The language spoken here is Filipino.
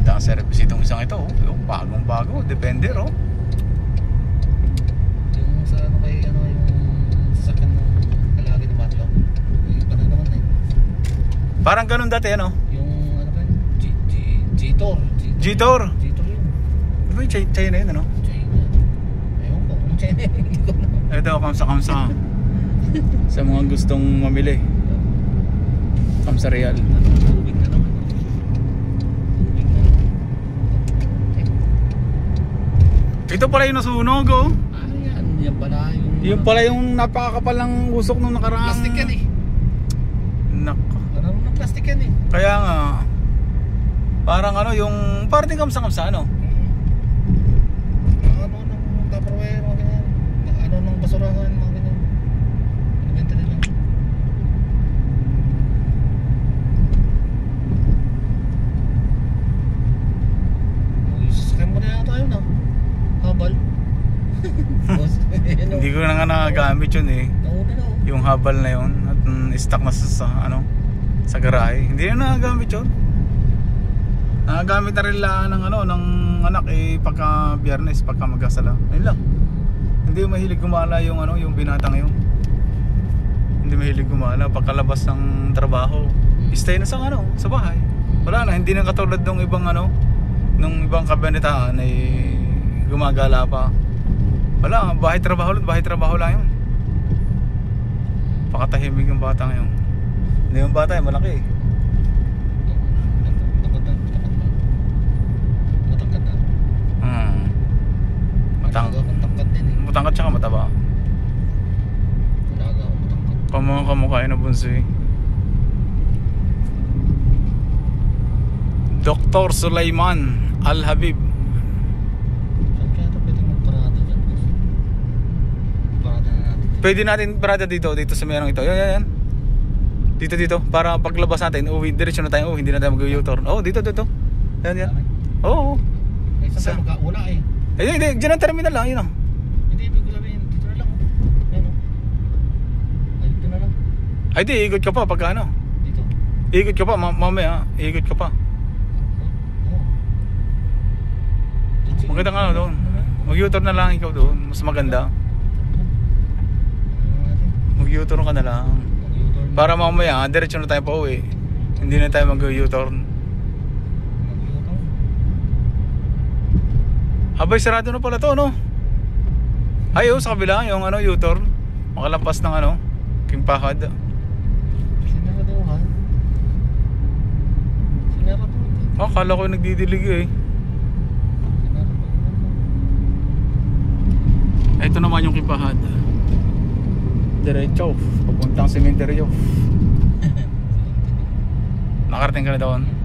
Maganda ang service itong isang ito. Yung bagong bago, Defender oh. Yung sa ano kay ano yung sasakyan ng kalagi ni Matlo. Yung iba na naman eh. Parang ganun dati ano? Yung ano ba yun? G-Tor. G-Tor. G-Tor yun. Di ba yung China yun ano? China. Ewan ko kung China yun. Hindi ko na. Ito, kamsa-kamsa. Sa mga gustong mamili. Kamsa Real. Tubig na naman. Tubig na. Ito pala yung nasunog oh. Ah, yan. Yan pala yung... Yung pala yung napakakapal ng usok nung nakaraang... Plastic yan eh. Nako. Ano ng plastic yan eh. Kaya nga. Parang ano yung... Parang din kamsa-kamsa ano? Ano ng Tupperware, mga ganyan. Ano ng basurahan, mga ganyan. Ibenta nila. Sasakyan mo na yata yun ah. Habal. Hindi ko na nga nagagamit yun eh. Nauna na oh. Yung habal na yun. At stock na sa ano? Sa garahe. Hindi na nagagamit yun. Nagagamit na rin lang ng ano, ng anak eh pagka Biyernes, pagka magkasala. Ayun lang. Hindi mahilig gumala yung ano, yung binatang yun. Hindi mahilig gumala pagkalabas ng trabaho. Stay na sa ano, sa bahay. Wala na, hindi na katulad ng ibang ano, nung ibang kabanitaan ay gumagala pa. Wala, bahay trabaho lang yun. Pakatahimik yung bata ngayon. Hindi yung bata, malaki eh. Matangkad na. Matangkad din eh. Matangkad tsaka mataba. Talaga ako matangkad. Kamukha na bunso eh. Dr. Sulaiman Al-Habib. Saan kaya ito pwedeng magparada dyan? Parada na natin. Pwede natin parada dito sa merong ito. Yan. Dito. Para paglabas natin, diretso na tayo. Hindi na tayo mag-U-turn. Oh, dito. Yan. Oo. Eh, saan tayo magkaula eh? Hindi. Diyan ang terminal lang. Yun oh. Hindi, ibig ko sabihin, dito na lang. Ayan o. Ay, dito na lang. Ay, di, ikot ka pa pagka ano. Dito. Ikot ka pa, mamaya. Ikot ka pa. Oo. Maganda ka doon. Mag-U-turn na lang ikaw doon. Mas maganda. Mag-U-turn ka na lang. Para mamaya, diretso na tayo pa uwi. Hindi na tayo mag-U-turn. Abay, sarado na pala to, no? Ay, sa kabila, yung ano, U-turn. Makalampas ng ano, Kimpahad. Sinaraduhan. Sinaraduhan. Oh, kala ko yung nagdidilig eh. Ito naman yung Kimpahad. Diretso, papuntang sementeryo. Nakarating ka na doon.